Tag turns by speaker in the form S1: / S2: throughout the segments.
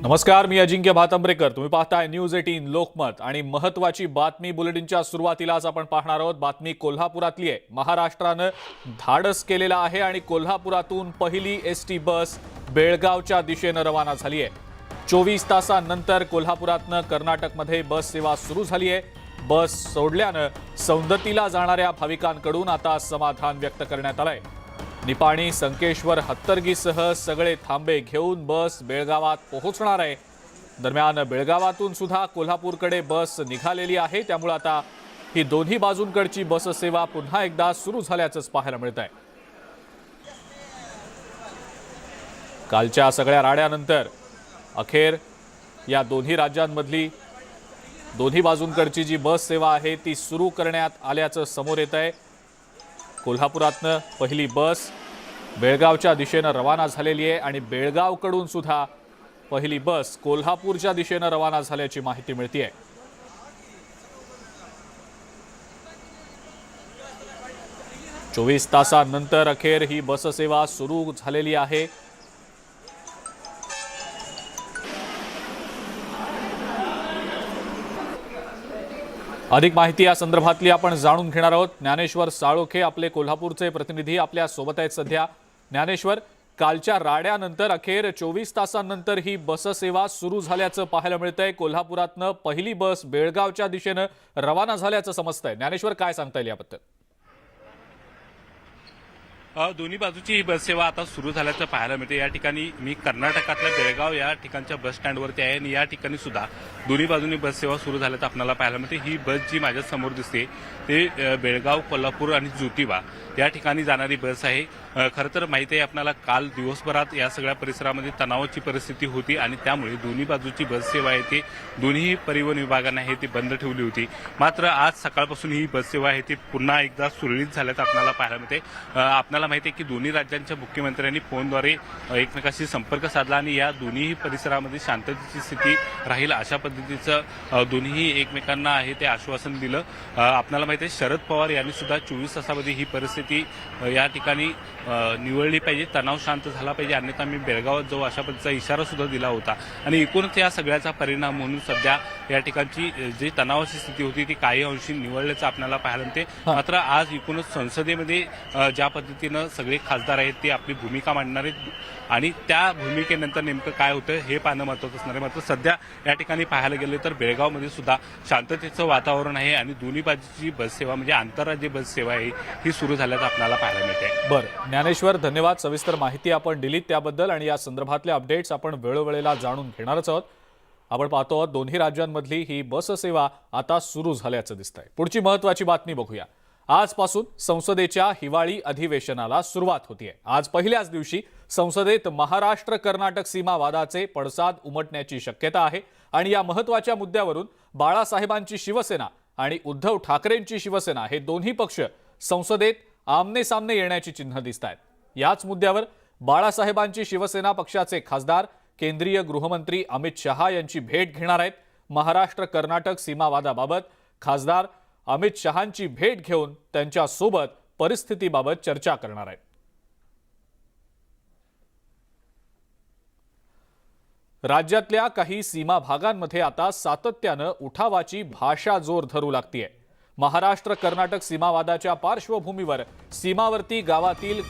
S1: नमस्कार, मी अजिंक्य भातंब्रेकर. तुम्ही पाहताय न्यूज 18 लोकमत आणि महत्त्वाची बातमी बुलेटिनच्या सुरुवातीलाच आपण पाहणार आहोत. बातमी कोल्हापुरातली आहे. महाराष्ट्रानं धाडस केलेला आहे आणि कोल्हापुरातून पहिली एसटी बस बेळगावच्या दिशेनं रवाना झाली आहे. 24 तासांनंतर कोल्हापुरातनं कर्नाटकमध्ये बस सेवा सुरू झाली आहे. बस सोडल्यानं सौंदतीला जाणाऱ्या भाविकांकडून आता समाधान व्यक्त करण्यात आलंय. निपाणी, संकेश्वर, हत्तरगीसह सगळे थांबे घेऊन बस बेळगावात पोहोचणार आहे. दरम्यान बेळगावातून सुद्धा कोल्हापूरकडे बस निघालेली आहे. त्यामुळे आता ही दोन्ही बाजूंकडची बस सेवा पुन्हा एकदा सुरू झाल्याचंच पाहायला मिळत आहे. कालच्या सगळ्या राड्यानंतर अखेर या दोन्ही राज्यांमधली दोन्ही बाजूंकडची जी बस सेवा आहे ती सुरू करण्यात आल्याचं समोर येत आहे. कोल्हापुरातनं पहिली बस बेळगावच्या दिशेनं रवाना झालेली आहे आणि बेळगावकडून सुद्धा पहिली बस कोल्हापूरच्या दिशेनं रवाना झाल्याची माहिती मिळते आहे. चोवीस तासांनंतर अखेर ही बस सेवा सुरू झालेली आहे. अधिक माहिती या संदर्भातली आपण जाणून घेणार आहोत. ज्ञानेश्वर साळोखे आपले कोल्हापूरचे प्रतिनिधी आपल्या सोबत आहेत सध्या. ज्ञानेश्वर, कालच्या राड्यानंतर अखेर 24 तासांनंतर ही बस सेवा सुरू झाल्याचं पाहायला मिळतंय. कोल्हापुरातनं पहिली बस बेळगावच्या दिशेनं रवाना झाल्याचं समजतंय. ज्ञानेश्वर, काय सांगता येईल याबद्दल?
S2: दोन्ही बाजूची ही बस सेवा आता सुरू झाल्याचं पाहायला मिळते. या ठिकाणी मी कर्नाटकातल्या बेळगाव या ठिकाणच्या बस स्टँडवरती आहे आणि या ठिकाणी सुद्धा दोन्ही बाजूनी बस सेवा सुरू झाल्याचं आपल्याला पाहायला मिळते. ही बस जी माझ्या समोर दिसते ते बेळगाव, कोल्हापूर आणि ज्योतिबा या ठिकाणी जाणारी बस आहे. खरं तर माहिती आहे आपल्याला, काल दिवसभरात या सगळ्या परिसरामध्ये तणावाची परिस्थिती होती आणि त्यामुळे दोन्ही बाजूची बस सेवा आहे ती दोन्ही परिवहन विभागाने ती बंद ठेवली होती. मात्र आज सकाळपासून ही बस सेवा आहे ती पुन्हा एकदा सुरळीत झाल्याचं आपल्याला पाहायला मिळते. आपल्याला माहिती आहे की दोन्ही राज्यांच्या मुख्यमंत्र्यांनी फोनद्वारे एकमेकांशी संपर्क साधला आणि या दोन्ही परिसरामध्ये शांततेची स्थिती राहील अशा पद्धतीचं दोन्ही एकमेकांना ते आश्वासन दिलं. आपल्याला माहिती आहे शरद पवार यांनी सुद्धा 24 तासामध्ये ही परिस्थिती या ठिकाणी निवळली पाहिजे, तणाव शांत झाला पाहिजे, अन्यथा मी बेळगावात जाऊ अशा पद्धतीचा इशारा सुद्धा दिला होता. आणि एकूणच या सगळ्याचा परिणाम म्हणून सध्या या ठिकाणची जी तणावाची स्थिती होती ती काही अंशी निवळल्याचं आपल्याला पाहायला मिळते. मात्र आज एकूणच संसदेमध्ये ज्या पद्धतीनं सगळे खासदार आहेत ते आपली भूमिका मांडणार आहेत आणि त्या भूमिकेनंतर नेमकं काय होतं हे पाहणं महत्त्वाचं असणार आहे. मात्र सध्या या ठिकाणी पाहायला गेले तर बेळगावमध्ये सुद्धा शांततेचं वातावरण आहे आणि दोन्ही बाजूची बस सेवा म्हणजे आंतरराज्य बस सेवा आहे ही सुरू झाल्याचं आपल्याला पाहायला मिळते.
S1: बरं ज्ञानेश्वर, धन्यवाद. सविस्तर माहिती आपण दिलीत त्याबद्दल आणि या संदर्भातले अपडेट्स आपण वेळोवेळेला जाणून घेणारच आहोत. आपण पाहतो आहोत दोन्ही राज्यांमधली ही बस सेवा आता सुरू झाल्याचं दिसतंय. पुढची महत्त्वाची बातमी बघूया. आजपासून संसदेच्या हिवाळी अधिवेशनाला सुरुवात होतीये. आज पहिल्याच दिवशी संसदेत महाराष्ट्र कर्नाटक सीमा वादाचे पडसाद उमटण्याची शक्यता आहे आणि या महत्त्वाच्या मुद्द्यावरून बाळासाहेबांची शिवसेना आणि उद्धव ठाकरेंची शिवसेना हे दोन्ही पक्ष संसदेत आमने सामने येण्याची चिन्ह दिसत आहेत. याच मुद्द्यावर बाळासाहेबांची शिवसेना पक्षाचे खासदार केंद्रीय गृहमंत्री अमित शहा यांची भेट घेणार आहेत. महाराष्ट्र कर्नाटक सीमावादाबाबत खासदार अमित शहांची भेट घेऊन त्यांच्यासोबत परिस्थितीबाबत चर्चा करणार आहेत. राज्यातल्या काही सीमा भागांमध्ये आता सातत्यानं उठावाची भाषा जोर धरू लागतीये. महाराष्ट्र कर्नाटक सीमावादाच्या पार्श्वभूमीवर सीमावर्ती गावातील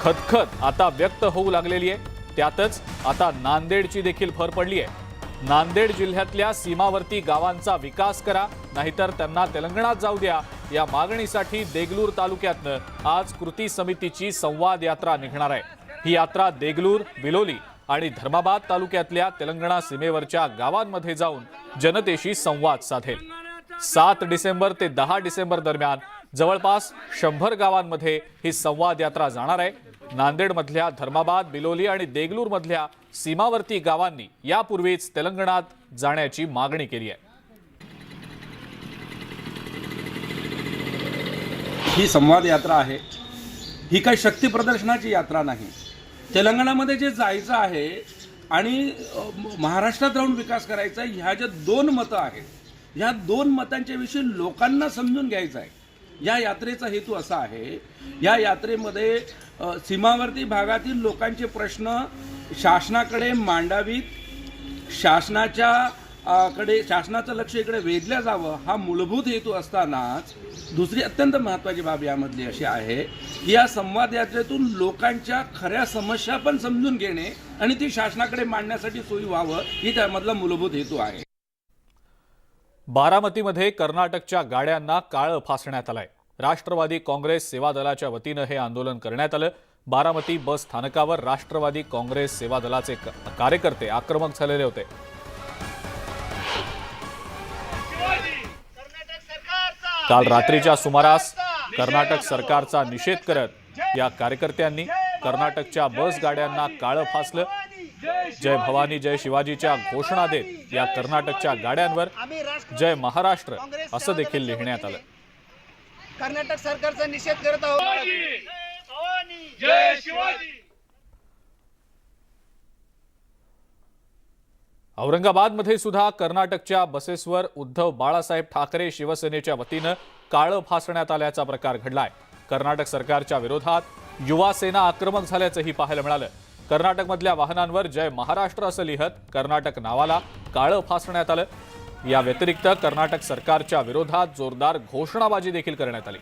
S1: खदखद आता व्यक्त होऊ लागलेली आहे. त्यातच आता नांदेडची देखील भर पडली आहे. नांदेड जिल्ह्यातल्या सीमावर्ती गावांचा विकास करा, नाहीतर त्यांना तेलंगणात जाऊ द्या या मागणीसाठी देगलूर तालुक्यातनं आज कृती समितीची संवाद यात्रा निघणार आहे. ही यात्रा देगलूर, बिलोली आणि धर्माबाद तालुक्यातल्या तेलंगणा सीमेवरच्या गावांमध्ये जाऊन जनतेशी संवाद साधेल. 7 डिसेंबर ते 10 डिसेंबर दरम्यान जवळपास 100 गावांमध्ये ही संवाद यात्रा जाणार आहे. नांदेडमधल्या धर्माबाद, बिलोली आणि देगलूरमधल्या सीमावर्ती गावांनी यापूर्वीच तेलंगणात जाण्याची मागणी केली आहे.
S3: ही संवाद यात्रा आहे, ही काही शक्ती प्रदर्शनाची यात्रा नाही. तेलंगणामध्ये जे जायचं आहे आणि महाराष्ट्रात राहून विकास करायचा, ह्या ज्या दोन मतं आहेत, ह्या दोन मतांच्या विषयी लोकांना समजून घ्यायचं आहे. या यात्रेचा हेतू असा आहे, या यात्रेमध्ये सीमावर्ती भागातील लोकांचे प्रश्न शासनाकडे मांडावीत शासनाचं लक्ष इकडे वेधलं जावं हा मूलभूत हेतू असतानाच दुसरी अत्यंत महत्त्वाची बाब यामधली अशी आहे की या संवाद यात्रेतून लोकांच्या खऱ्या समस्या पण समजून घेणे आणि ती शासनाकडे मांडण्यासाठी सोयी व्हावं ही त्यामधला मूलभूत हेतू आहे.
S1: बारामतीमध्ये कर्नाटकच्या गाड्यांना काळं फासण्यात आलंय. राष्ट्रवादी काँग्रेस सेवा दलाच्या वतीनं हे आंदोलन करण्यात आलं. बारामती बस स्थानकावर राष्ट्रवादी काँग्रेस सेवा दलाचे कार्यकर्ते आक्रमक झालेले होते. काल रात्रीच्या सुमारास कर्नाटक सरकारचा निषेध करत या कार्यकर्त्यांनी कर्नाटकच्या बस गाड्यांना काळं फासलं. जय भवानी जय शिवाजीच्या घोषणा देत या कर्नाटकच्या गाड्यांवर जय महाराष्ट्र असं देखील लिहिण्यात आलं.
S4: कर्नाटक सरकारचा निषेध करत आहोत.
S2: जय शिवाजी.
S1: औरंगाबादमध्ये सुद्धा कर्नाटकच्या बसेसवर उद्धव बाळासाहेब ठाकरे शिवसेनेच्या वतीनं काळं फासण्यात आल्याचा प्रकार घडलाय. कर्नाटक सरकारच्या विरोधात युवा सेना आक्रमक झाल्याचंही पाहायला मिळालं. कर्नाटकमधल्या वाहनांवर जय महाराष्ट्र असं लिहत कर्नाटक नावाला काळं फासण्यात आलं. या व्यतिरिक्त कर्नाटक सरकारच्या विरोधात जोरदार घोषणाबाजी देखील करण्यात आली.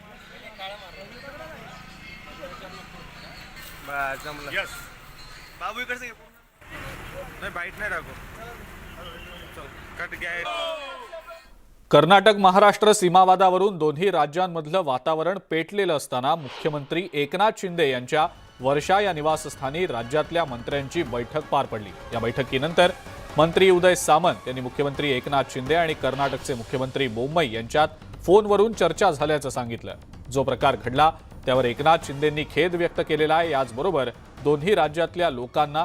S5: बाबू इकडे नाही बाईट नाही राखो कट गया.
S1: कर्नाटक महाराष्ट्र सीमावादावरून दोन्ही राज्यांमधलं वातावरण पेटलेलं असताना मुख्यमंत्री एकनाथ शिंदे यांच्या वर्षा या निवासस्थानी राज्यातल्या मंत्र्यांची बैठक पार पडली. या बैठकीनंतर मंत्री उदय सामंत यांनी मुख्यमंत्री एकनाथ शिंदे आणि कर्नाटकचे मुख्यमंत्री बोम्मई यांच्यात फोनवरून चर्चा झाल्याचं सांगितलं. जो प्रकार घडला त्यावर एकनाथ शिंदेंनी खेद व्यक्त केलेला आहे. याचबरोबर दोन्ही राज्यातल्या लोकांना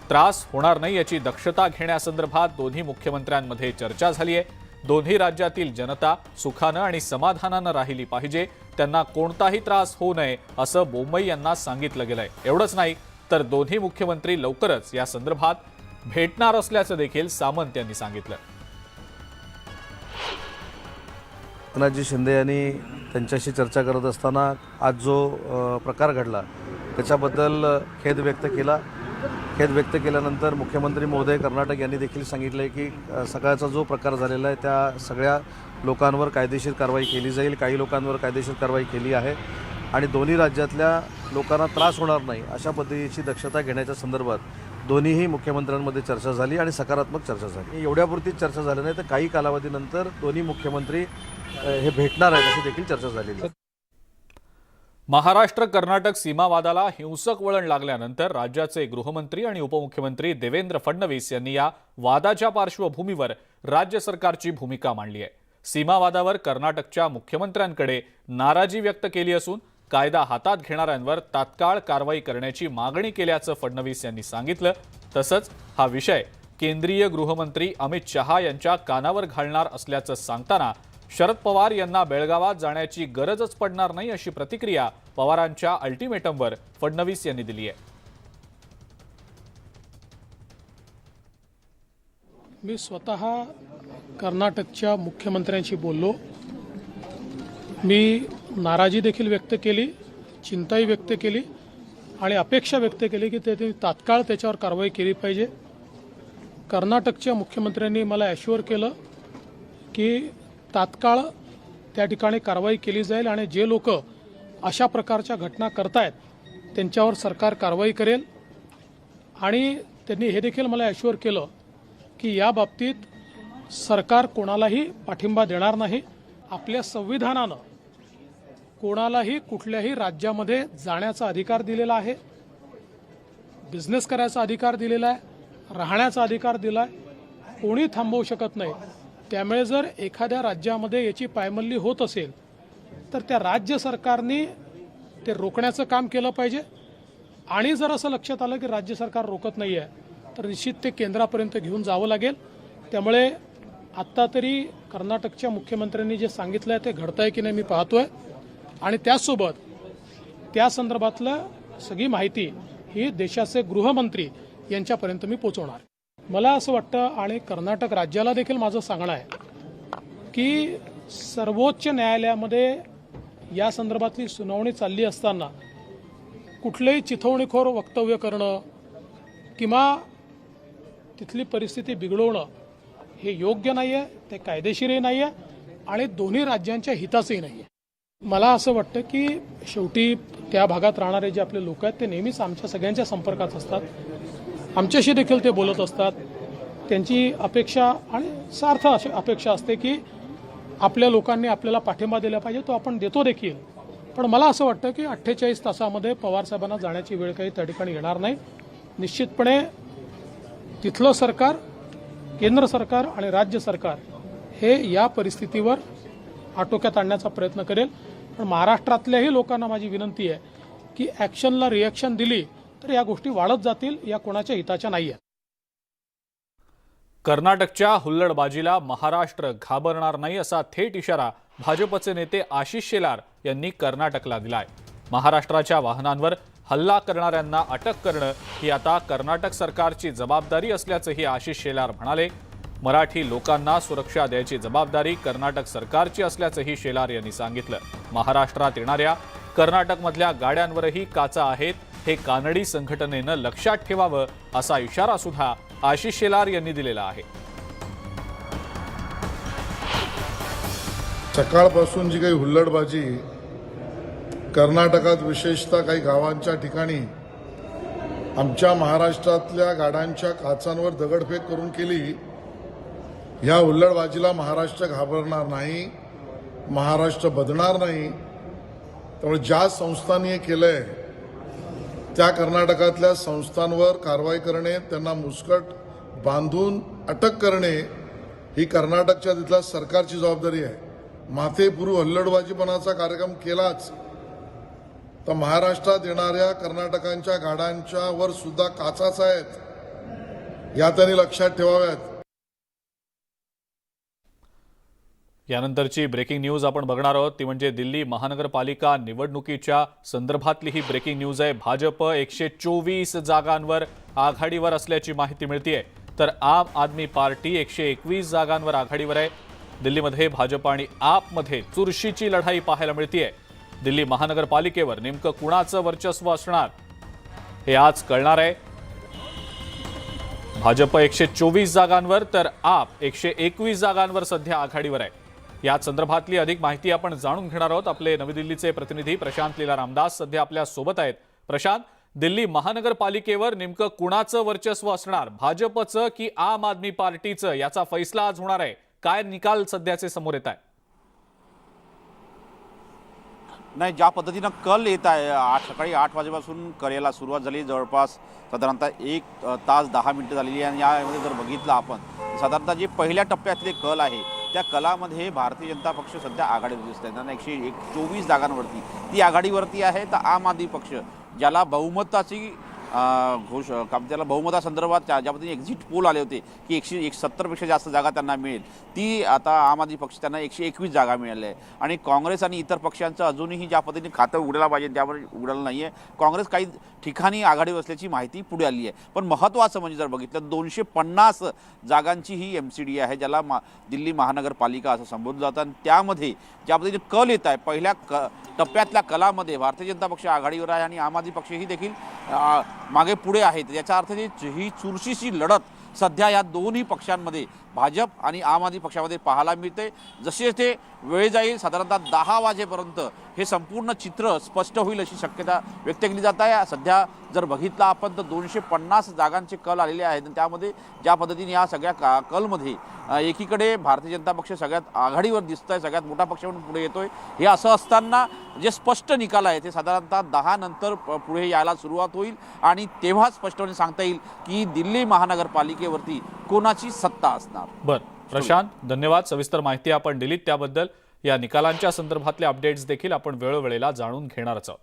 S1: त्रास होणार नाही याची दक्षता घेण्यासंदर्भात दोन्ही मुख्यमंत्र्यांमध्ये चर्चा झाली आहे. दोन्ही राज्यातील जनता सुखानं आणि समाधानानं राहिली पाहिजे, त्यांना कोणताही त्रास होऊ नये असं बोम्मई यांना सांगितलं गेलंय. एवढंच नाही तर दोन्ही मुख्यमंत्री लवकरच या संदर्भात भेटणार असल्याचं देखील सामंत यांनी सांगितलं.
S6: एकनाथजी शिंदे यांनी त्यांच्याशी चर्चा करत असताना आज जो प्रकार घडला त्याच्याबद्दल खेद व्यक्त केला. खेद व्यक्त केल्यानंतर मुख्यमंत्री महोदय कर्नाटक यांनी देखील सांगितलं की सकाळचा जो प्रकार झालेला आहे त्या सगळ्या लोकांवर कायदेशीर कारवाई केली जाईल. काही लोकांवर कायदेशीर कारवाई केली आहे आणि दोन्ही राज्यातल्या लोकांना त्रास होणार नाही अशा पद्धतीची दक्षता घेण्याच्या संदर्भात दोन्हीही मुख्यमंत्र्यांमध्ये चर्चा झाली आणि सकारात्मक चर्चा झाली. एवढ्यापुरतीच चर्चा झाली नाही तर काही कालावधीनंतर दोन्ही मुख्यमंत्री हे भेटणार आहेत अशी देखील चर्चा झालेली आहे.
S1: महाराष्ट्र कर्नाटक सीमावादाला हिंसक वळण लागल्यानंतर राज्याचे गृहमंत्री आणि उपमुख्यमंत्री देवेंद्र फडणवीस यांनी या वादाच्या पार्श्वभूमीवर राज्य सरकारची भूमिका मांडली आहे. सीमावादावर कर्नाटकच्या मुख्यमंत्र्यांकडे नाराजी व्यक्त केली असून कायदा हातात घेणाऱ्यांवर तात्काळ कारवाई करण्याची मागणी केल्याचं फडणवीस यांनी सांगितलं. तसंच हा विषय केंद्रीय गृहमंत्री अमित शहा यांच्या कानावर घालणार असल्याचं सांगताना शरद पवार यांना बेळगावात जाण्याची गरजच पडणार नाही अशी प्रतिक्रिया पवारांच्या अल्टिमेटमवर फडणवीस यांनी दिली आहे.
S7: मी स्वतः कर्नाटकच्या मुख्यमंत्र्यांशी बोललो. मी नाराजी देखील व्यक्त केली, चिंताही व्यक्त केली आणि अपेक्षा व्यक्त केली की ते तात्काळ त्याच्यावर कारवाई केली पाहिजे. कर्नाटकच्या मुख्यमंत्र्यांनी मला ॲश्युअर केलं की तात्काळ त्या ठिकाणी कारवाई केली जाईल आणि जे लोक अशा प्रकारच्या घटना करतायत त्यांच्यावर सरकार कारवाई करेल. आणि त्यांनी हे देखील मला ॲश्युअर केलं की या बाबतीत सरकार कोणालाही पाठिंबा देणार नाही. आपल्या संविधानानं कोणालाही कुठल्याही राज्यामध्ये जाण्याचा अधिकार दिलेला आहे, बिझनेस करायचा अधिकार दिलेला आहे, राहण्याचा अधिकार दिला आहे, कोणी थांबवू शकत नाही. त्यामुळे जर एखाद्या राज्यामध्ये याची पायमल्ली होत असेल तर त्या राज्य सरकारने ते रोखण्याचं काम केलं पाहिजे. आणि जर असं लक्षात आलं की राज्य सरकार रोखत नाही आहे तर निश्चित ते केंद्रापर्यंत घेऊन जावं लागेल. त्यामुळे आत्ता तरी कर्नाटकच्या मुख्यमंत्र्यांनी जे सांगितलं आहे ते घडतं आहे की नाही मी पाहतोय आणि त्याचसोबत त्या संदर्भातलं सगळी माहिती ही देशाचे गृहमंत्री यांच्यापर्यंत मी पोचवणार. मला असं वाटतं आणि कर्नाटक राज्याला देखील माझं सांगणं आहे की सर्वोच्च न्यायालयामध्ये या संदर्भातली सुनावणी चालली असताना कुठलेही चिथावणीखोर वक्तव्य करणं किंवा तिथली परिस्थिती बिघडवणं हे योग्य नाही आहे, ते कायदेशीरही नाही आहे आणि दोन्ही राज्यांच्या हिताचंही नाही आहे. मला असं वाटतं की शेवटी त्या भागात राहणारे जे आपले लोक आहेत ते नेहमीच आमच्या सगळ्यांच्या संपर्कात असतात, आमच्याशी देखील ते बोलत असतात. त्यांची अपेक्षा आणि सार्थ अशी अपेक्षा असते की आपल्या लोकांनी आपल्याला पाठिंबा दिला पाहिजे, तो आपण देतो देखील. पण मला असं वाटतं की 48 तासामध्ये पवारसाहेबांना जाण्याची वेळ काही त्या ठिकाणी येणार नाही. निश्चितपणे तिथलं सरकार, केंद्र सरकार आणि राज्य सरकार हे या परिस्थितीवर आटोक्यात आणण्याचा प्रयत्न करेल. पण महाराष्ट्रातल्याही लोकांना माझी विनंती आहे की ॲक्शनला रिॲक्शन दिली तर या गोष्टी वाढत जातील, या कोणाच्या हिताच्या नाही आहेत.
S1: कर्नाटकच्या हुल्लडबाजीला महाराष्ट्र घाबरणार नाही असा थेट इशारा भाजपचे नेते आशिष शेलार यांनी कर्नाटकला दिलाय. महाराष्ट्राच्या वाहनांवर हल्ला करणाऱ्यांना अटक करणं ही आता कर्नाटक सरकारची जबाबदारी असल्याचंही आशिष शेलार म्हणाले. मराठी लोकांना सुरक्षा द्यायची जबाबदारी कर्नाटक सरकारची असल्याचंही शेलार यांनी सांगितलं. महाराष्ट्रात येणाऱ्या कर्नाटकमधल्या गाड्यांवरही काचा आहेत, हे कानडी संघटनेनं लक्षात ठेवावं असा इशारा सुद्धा आशिष शेलार यांनी दिलेला आहे.
S8: सकाळपासून जी काही हुल्लडबाजी कर्नाटकात विशेषतः काही गावांच्या ठिकाणी आमच्या महाराष्ट्रातल्या गाड्यांच्या काचांवर दगडफेक करून केली, ह्या हुल्लडबाजीला महाराष्ट्र घाबरणार नाही, महाराष्ट्र बदणार नाही. त्यामुळे ज्या संस्थांनी हे केलंय त्या कर्नाटकातल्या संस्थांवर कारवाई करणे, त्यांना मुस्कट बांधून अटक करणे ही कर्नाटकच्या तिथल्या सरकारची जबाबदारी आहे. माथेपुरू हुल्लडबाजीपणाचा कार्यक्रम केलाच तर महाराष्ट्रात येणाऱ्या कर्नाटकांच्या गाड्यांच्या वर सुद्धा काचाच आहेत, या त्यांनी लक्षात ठेवाव्यात.
S1: यानंतरची ब्रेकिंग न्यूज आपण बघणार आहोत ती म्हणजे दिल्ली महानगरपालिका निवडणुकीच्या संदर्भातली ही ब्रेकिंग न्यूज आहे. भाजप 124 जागांवर आघाडीवर असल्याची माहिती मिळतेय, तर आम आदमी पार्टी 121 जागांवर आघाडीवर आहे. दिल्लीमध्ये भाजप आणि आपमध्ये चुरशीची लढाई पाहायला मिळतेय. दिल्ली महानगरपालिकेवर नेमकं कुणाचं वर्चस्व असणार हे आज कळणार आहे. भाजप 124 जागांवर तर आप 121 जागांवर सध्या आघाडीवर आहे. या संदर्भातली अधिक माहिती आपण जाणून घेणार आहोत. आपले नवी दिल्लीचे प्रतिनिधी प्रशांत लीला रामदास सध्या आपल्या सोबत आहेत. प्रशांत, दिल्ली महानगरपालिकेवर नेमकं कुणाचं वर्चस्व असणार, भाजपचं की आम आदमी पार्टीचं, याचा फैसला आज होणार आहे. काय निकाल सध्याचे समोर येत आहे?
S9: नाही, ज्या पद्धतीनं कल येत आहे, सकाळी 8 वाजेपासून कल यायला सुरुवात झाली. जवळपास साधारणतः 1 तास 10 मिनिटं झालेली आहे. आणि यामध्ये जर बघितलं आपण साधारणतः जे पहिल्या टप्प्यातले कल आहे त्या कलामध्ये भारतीय जनता पक्ष सध्या आघाडीवर दिसत आहे. त्यांना 124 जागांवरती ती आघाडीवरती आहे. तर आम आदमी पक्ष ज्याला बहुमताची त्याला बहुमतासंदर्भात ज्या पद्धतीने एक्झिट पोल आले होते की 170पेक्षा जास्त जागा त्यांना मिळेल, ती आता आम आदमी पक्ष त्यांना 121 जागा मिळाल्या आहे. आणि काँग्रेस आणि इतर पक्षांचं अजूनही ज्या पद्धतीने खातं उघडायला पाहिजे त्यावर उघडलं नाही आहे. काँग्रेस काही ठिकाणी आघाडीवर असल्याची माहिती पुढे आली आहे. पण महत्त्वाचं म्हणजे जर बघितलं 250 जागांची ही MCD आहे, ज्याला दिल्ली महानगरपालिका असं संबोधलं जातं. आणि त्यामध्ये ज्या पद्धतीने कल येत आहे, पहिल्या टप्प्यातल्या कलामध्ये भारतीय जनता पक्ष आघाडीवर आहे आणि आम आदमी पक्षही देखील मागे पुढे आहेत. याचा अर्थ ही चुरशीची लढत सध्या या दोन्ही पक्षांमध्ये भाजप आणि आम आदमी पक्षामध्ये पाहायला मिळते. जसे ते वेळ जाईल साधारणतः 10 वाजेपर्यंत हे संपूर्ण चित्र स्पष्ट होईल अशी शक्यता व्यक्त केली जात आहे. सध्या जर बघितलं आपण तर 250 जागांचे कल आलेले आहेत. त्यामध्ये ज्या पद्धतीने या सगळ्या कलमध्ये एकीकडे भारतीय जनता पक्ष सगळ्यात आघाडीवर दिसत आहे, सगळ्यात मोठा पक्ष म्हणून पुढे येतोय. हे असं असताना जे स्पष्ट निकाल आहे ते साधारणतः 10 नंतर पुढे यायला सुरुवात होईल आणि तेव्हा स्पष्टपणे सांगता येईल की दिल्ली महानगरपालिकेवरती कोणाची सत्ता असणार.
S1: बरं प्रशांत, धन्यवाद. सविस्तर माहिती आपण दिलीत त्याबद्दल. या निकालांच्या संदर्भातले अपडेट्स देखील आपण वेळोवेळेला जाणून घेणारच आहोत.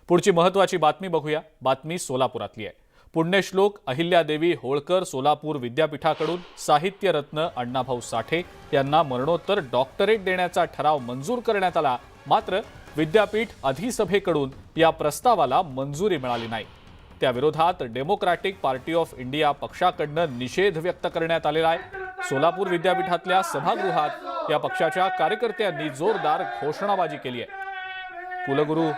S1: पुढची महत्त्वाची बातमी बघूया. बातमी सोलापुरातली आहे. पुण्यश्लोक अहिल्यादेवी होळकर सोलापूर विद्यापीठाकडून साहित्यरत्न अण्णाभाऊ साठे यांना मरणोत्तर डॉक्टरेट देण्याचा ठराव मंजूर करण्यात आला. मात्र विद्यापीठ अधिसभेकडून या प्रस्तावाला मंजुरी मिळाली नाही. त्याविरोधात डेमोक्रॅटिक पार्टी ऑफ इंडिया पक्षाकडून निषेध व्यक्त करण्यात आलेला आहे. सोलापूर विद्यापीठातल्या सभागृहात या पक्षाच्या कार्यकर्त्यांनी जोरदार घोषणाबाजी केली आहे. कुलगुरू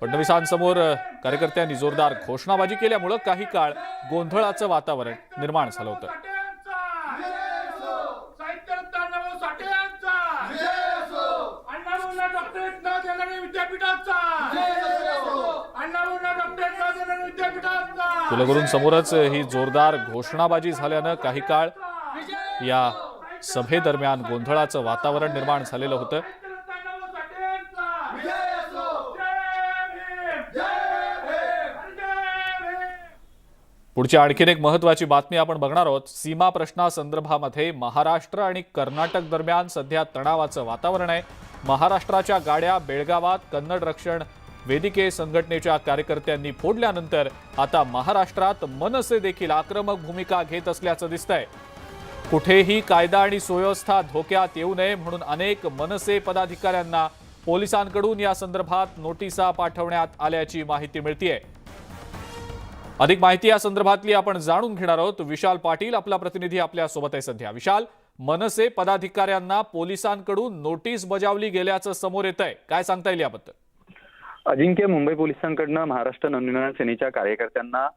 S1: फडणवीसांसमोर कार्यकर्त्यांनी जोरदार घोषणाबाजी केल्यामुळे काही काळ गोंधळाचं वातावरण निर्माण झालं होतं. कुलगुरूंसमोरच ही जोरदार घोषणाबाजी झाल्यानं काही काळ या सभेदरम्यान गोंधळाचं वातावरण निर्माण झालेलं होतं. पुढची आणखीन एक महत्त्वाची बातमी आपण बघणार आहोत. सीमा प्रश्नासंदर्भामध्ये महाराष्ट्र आणि कर्नाटक दरम्यान सध्या तणावाचं वातावरण आहे. महाराष्ट्राच्या गाड्या बेळगावात कन्नड रक्षण वेदिके संघटनेच्या कार्यकर्त्यांनी फोडल्यानंतर आता महाराष्ट्रात मनसे देखील आक्रमक भूमिका घेत असल्याचं दिसतंय. कुठेही कायदा आणि सुव्यवस्था धोक्यात येऊ नये म्हणून अनेक मनसे पदाधिकाऱ्यांना पोलिसांकडून या संदर्भात नोटिसा पाठवण्यात आल्याची माहिती मिळतेय. अधिक माहिती या संदर्भातली आपण जाणून घेणार आहोत. विशाल पाटील आपला प्रतिनिधी आपल्या सोबत आहे सध्या. विशाल, मनसे पदाधिकाऱ्यांना पोलिसांकडून नोटीस बजावली गेल्याचं समोर येत आहे, काय सांगता येईल याबद्दल?
S10: अजिंक्य, मुंबई पोलिसांकडनं महाराष्ट्र नवनिर्माण सेनेच्या कार्यकर्त्यांना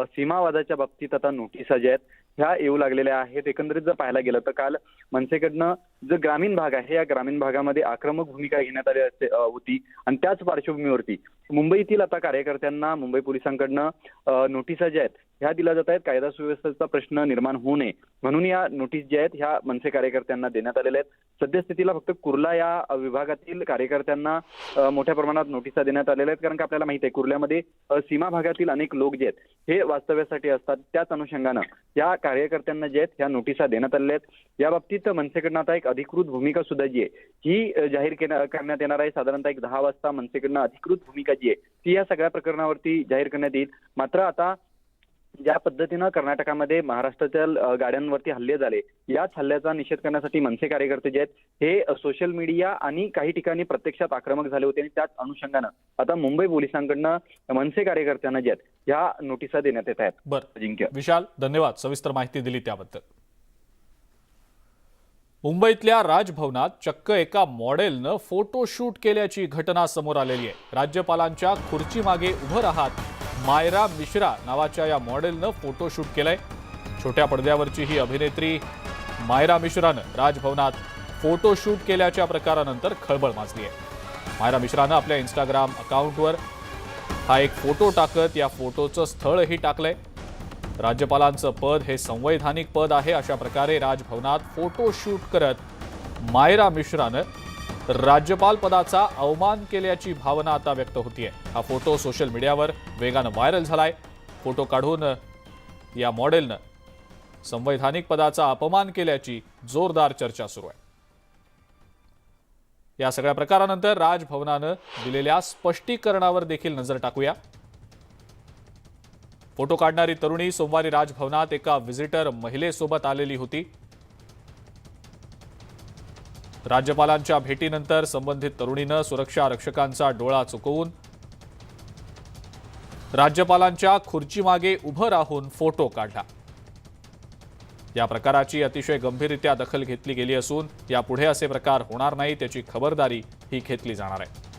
S10: सीमावादाच्या बाबतीत आता नोटिसा ज्या आहेत ह्या येऊ लागलेल्या आहेत. एकंदरीत जर पाहायला गेलं तर काल मनसेकडनं जो ग्रामीण भाग आहे या ग्रामीण भागामध्ये आक्रमक भूमिका घेण्यात आली होती आणि त्याच पार्श्वभूमीवरती मुंबईतील आता कार्यकर्त्यांना मुंबई पोलिसांकडनं नोटिसा ज्या आहेत ह्या दिल्या जात आहेत. कायदा सुव्यवस्थेचा प्रश्न निर्माण होऊ नये म्हणून या नोटीस ज्या आहेत ह्या मनसे कार्यकर्त्यांना देण्यात आलेल्या आहेत. सद्यस्थितीला फक्त कुर्ला या विभागातील कार्यकर्त्यांना मोठ्या प्रमाणात नोटिसा देण्यात आलेल्या आहेत, कारण की आपल्याला माहिती आहे कुर्ल्यामध्ये सीमा भागातील अनेक लोक जे आहेत हे वास्तव्यासाठी असतात. त्याच अनुषंगानं या कार्यकर्त्यांना जे आहेत ह्या नोटिसा देण्यात आलेल्या आहेत. या बाबतीत मनसेकडनं आता एक अधिकृत भूमिका सुद्धा जी आहे ही जाहीर करण्यात येणार आहे. साधारणतः एक 10 वाजता मनसेकडनं अधिकृत भूमिका जी आहे ती या सगळ्या प्रकरणावरती जाहीर करण्यात येईल. मात्र आता ज्या पद्धतीनं कर्नाटकामध्ये महाराष्ट्राच्या गाड्यांवरती हल्ले झाले याच हल्ल्याचा निषेध करण्यासाठी मनसे कार्यकर्ते जे आहेत हे सोशल मीडिया आणि काही ठिकाणी प्रत्यक्षात आक्रमक झाले होते आणि त्याच अनुषंगानं आता मुंबई पोलिसांकडनं मनसे कार्यकर्त्यांना जे आहेत ह्या नोटिसा देण्यात येत आहेत.
S1: बरं
S10: अजिंक्य,
S1: विशाल, धन्यवाद सविस्तर माहिती दिली त्याबद्दल. मुंबईतल्या राजभवनात चक्क एका मॉडेलनं फोटोशूट केल्याची घटना समोर आलेली आहे. राज्यपालांच्या खुर्चीमागे उभं राहत मायरा मिश्रा नावाच्या या मॉडेलनं फोटोशूट केलंय. छोट्या पडद्यावरची ही अभिनेत्री मायरा मिश्रानं राजभवनात फोटोशूट केल्याच्या प्रकारानंतर खळबळ माजली आहे. मायरा मिश्रानं आपल्या इंस्टाग्राम अकाउंटवर हा एक फोटो टाकत या फोटोचं स्थळही टाकलंय. राज्यपालांचं पद हे संवैधानिक पद आहे अशा प्रकारे राजभवनात फोटोशूट करत मायरा मिश्रानं राज्यपाल पदाचा अवमान केल्याची भावना आता व्यक्त होतीये. हा फोटो सोशल मीडियावर वेगानं व्हायरल झालाय. फोटो काढून या मॉडेलनं संवैधानिक पदाचा अपमान केल्याची जोरदार चर्चा सुरू आहे. या सगळ्या प्रकारानंतर राजभवनानं दिलेल्या स्पष्टीकरणावर देखील नजर टाकूया. फोटो काढणारी तरुणी सोमवारी राजभवनात एका व्हिजिटर महिलेसोबत आलेली होती. राज्यपालांच्या भेटीनंतर संबंधित तरुणीनं सुरक्षा रक्षकांचा डोळा चुकवून राज्यपालांच्या खुर्चीमागे उभं राहून फोटो काढला. या प्रकाराची अतिशय गंभीररित्या दखल घेतली गेली असून यापुढे असे प्रकार होणार नाही त्याची खबरदारी ही घेतली जाणार आहे.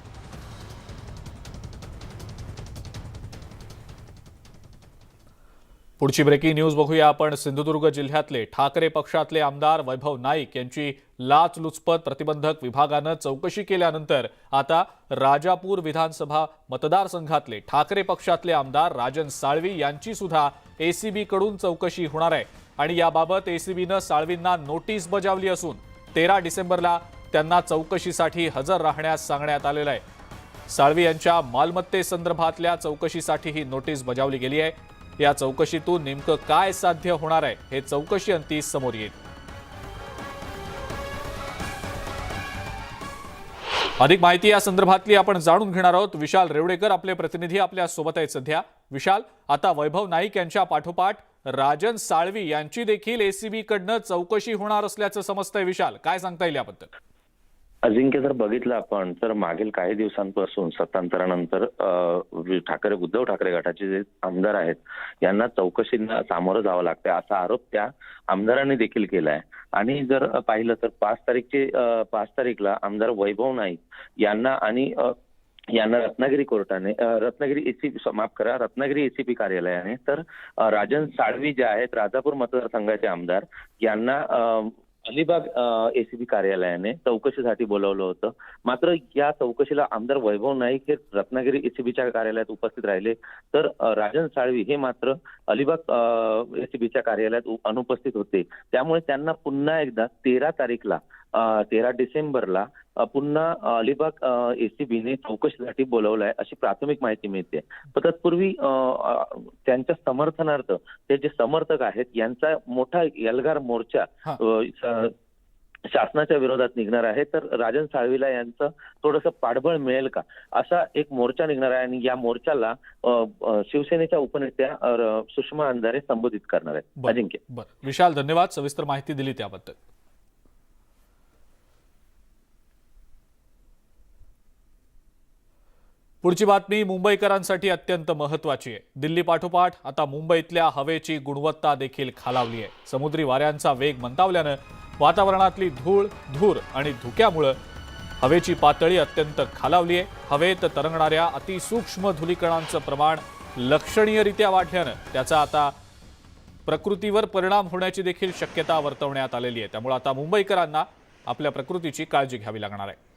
S1: पुढची ब्रेकिंग न्यूज बघूया आपण. सिंधुदुर्ग जिल्ह्यातले ठाकरे पक्षातले आमदार वैभव नाईक यांची लाचलुचपत प्रतिबंधक विभागानं चौकशी केल्यानंतर आता राजापूर विधानसभा मतदारसंघातले ठाकरे पक्षातले आमदार राजन साळवी यांची सुद्धा एसीबी कडून चौकशी होणार आहे आणि याबाबत एसीबीनं साळवींना नोटीस बजावली असून 13 डिसेंबरला त्यांना चौकशीसाठी हजर राहण्यास सांगण्यात आलेलं आहे. साळवी यांच्या मालमत्तेसंदर्भातल्या चौकशीसाठी ही नोटीस बजावली गेली आहे. या चौकशीतून नेमकं काय साध्य होणार आहे हे चौकशी अंती समोर येईल. अधिक माहिती या संदर्भातली आपण जाणून घेणार आहोत. विशाल रेवडेकर आपले प्रतिनिधी आपल्या सोबत आहेत सध्या. विशाल, आता वैभव नाईक यांच्या पाठोपाठ राजन साळवी यांची देखील एसीबी कडनं चौकशी होणार असल्याचं समजतंय. विशाल, काय सांगता येईल याबद्दल?
S11: अजिंक्य, जर बघितलं आपण तर मागील काही दिवसांपासून सत्तांतरानंतर उद्धव ठाकरे गटाचे जे आमदार आहेत यांना चौकशींना सामोरं जावं लागतं असा आरोप त्या आमदारांनी देखील केलाय. आणि जर पाहिलं तर 5 तारीखला आमदार वैभव नाईक यांना आणि यांना रत्नागिरी कोर्टाने रत्नागिरी एसीपी कार्यालयाने तर राजन साळवी जे आहेत राजापूर मतदारसंघाचे आमदार यांना अलिबाग एसीपी कार्यालयाने चौकशीसाठी बोलवलं होतं. मात्र या चौकशीला आमदार वैभव नाईक हे रत्नागिरी एसीबीच्या कार्यालयात उपस्थित राहिले, तर राजन साळवी हे मात्र अलिबाग एसीबीच्या कार्यालयात अनुपस्थित होते. त्यामुळे त्यांना पुन्हा एकदा 13 डिसेंबरला पुन्हा अलिबाग एसीबीने चौकशीसाठी बोलवलं आहे अशी प्राथमिक माहिती मिळते. पण तत्पूर्वी त्यांच्या समर्थनार्थ ते जे समर्थक आहेत यांचा मोठा एल्गार मोर्चा शासनाच्या विरोधात निघणार आहे. तर राजन साळवीला यांचं थोडंसं पाठबळ मिळेल का असा एक मोर्चा निघणार आहे आणि या मोर्चाला शिवसेनेच्या उपनेत्या सुषमा अंधारे संबोधित करणार आहेत. अजिंक्य.
S1: विशाल, धन्यवाद, सविस्तर माहिती दिली त्याबद्दल. पुढची बातमी मुंबईकरांसाठी अत्यंत महत्त्वाची आहे. दिल्ली पाठोपाठ आता मुंबईतल्या हवेची गुणवत्ता देखील खालावली आहे. समुद्री वाऱ्यांचा वेग मंदावल्यानं वातावरणातली धूर आणि धुक्यामुळे हवेची पातळी अत्यंत खालावली आहे. हवेत तरंगणाऱ्या अतिसूक्ष्म धूलिकणांचं प्रमाण लक्षणीयरित्या वाढल्यानं त्याचा आता प्रकृतीवर परिणाम होण्याची देखील शक्यता वर्तवण्यात आलेली आहे. त्यामुळे आता मुंबईकरांना आपल्या प्रकृतीची काळजी घ्यावी लागणार आहे.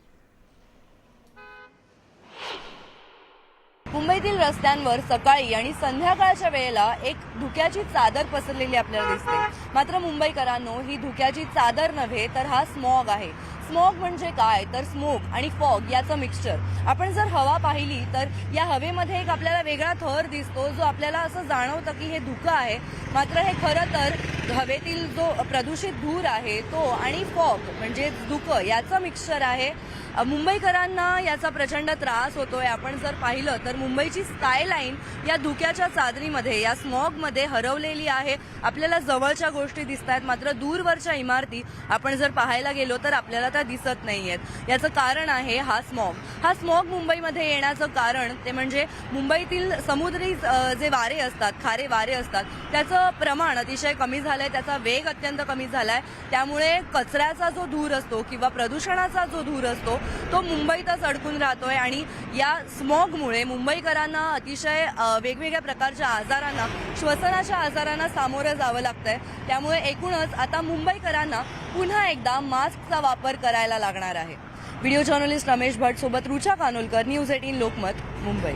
S12: मुंबईतील रस्त्यांवर सकाळी आणि संध्याकाळच्या वेळेला एक धुक्याची चादर पसरलेली आपल्याला दिसते. मात्र मुंबईकरांनो, ही धुक्याची चादर नव्हे तर हा स्मॉग आहे. स्मॉग म्हणजे काय तर स्मोक आणि फॉग याचं मिक्सचर. आपण जर हवा पाहिली तर या हवेमध्ये एक आपल्याला वेगळा थर दिसतो जो आपल्याला असं जाणवतं की हे धुकं आहे. मात्र हे खरं तर हवेतील जो प्रदूषित धूर आहे तो आणि फॉग म्हणजे धुकं याचं मिक्सचर आहे. मुंबईकरांना याचा प्रचंड त्रास होतोय. आपण जर पाहिलं तर मुंबईची स्कायलाईन या धुक्याच्या चादरीमध्ये या स्मॉगमध्ये हरवलेली आहे. आपल्याला जवळच्या गोष्टी दिसत आहेत मात्र दूरवरच्या इमारती आपण जर पाहायला गेलो तर आपल्याला त्या दिसत नाहीयेत. याचं कारण आहे हा स्मॉग. हा स्मॉग मुंबईमध्ये येण्याचं कारण ते म्हणजे मुंबईतील समुद्री जे वारे असतात, खारे वारे असतात, त्याचं प्रमाण अतिशय कमी झालंय, त्याचा वेग अत्यंत कमी झालाय. त्यामुळे कचऱ्याचा जो धूर असतो किंवा प्रदूषणाचा जो धूर असतो तो मुंबईतच अडकून राहतोय आणि या स्मॉगमुळे मुंबईकरांना अतिशय वेगवेगळ्या प्रकारच्या आजारांना, श्वसनाच्या आजारांना सामोरं जावं लागतंय. त्यामुळे एकूणच आता मुंबईकरांना पुन्हा एकदा मास्कचा वापर करायला लागणार आहे. व्हिडिओ जर्नलिस्ट रमेश भट सोबत रुचा कानोलकर, न्यूज 18 लोकमत, मुंबई.